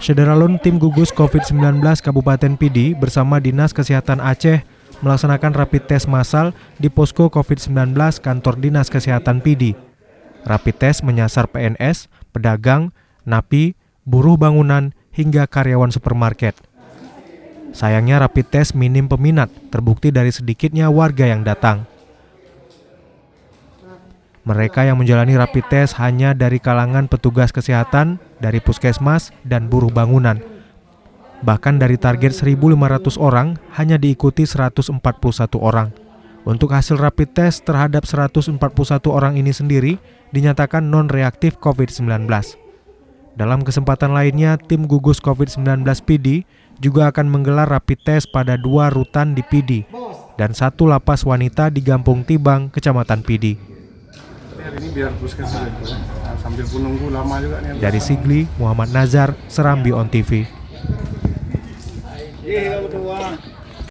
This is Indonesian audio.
Sederalun tim gugus COVID-19 Kabupaten Pidi bersama Dinas Kesehatan Aceh melaksanakan rapid test massal di posko COVID-19 kantor Dinas Kesehatan Pidi. Rapid test menyasar PNS, pedagang, napi, buruh bangunan, hingga karyawan supermarket. Sayangnya rapid test minim peminat, terbukti dari sedikitnya warga yang datang. Mereka yang menjalani rapid test hanya dari kalangan petugas kesehatan, dari puskesmas, dan buruh bangunan. Bahkan dari target 1.500 orang, hanya diikuti 141 orang. Untuk hasil rapid test terhadap 141 orang ini sendiri, dinyatakan non-reaktif COVID-19. Dalam kesempatan lainnya, tim gugus COVID-19 Pidi juga akan menggelar rapid test pada 2 rutan di Pidi dan 1 lapas wanita di Gampung Tibang, Kecamatan Pidi. Hari ini biar puskesmas sambil menunggu lama juga nih. Dari Sigli, Muhammad Nazar, Serambi On TV.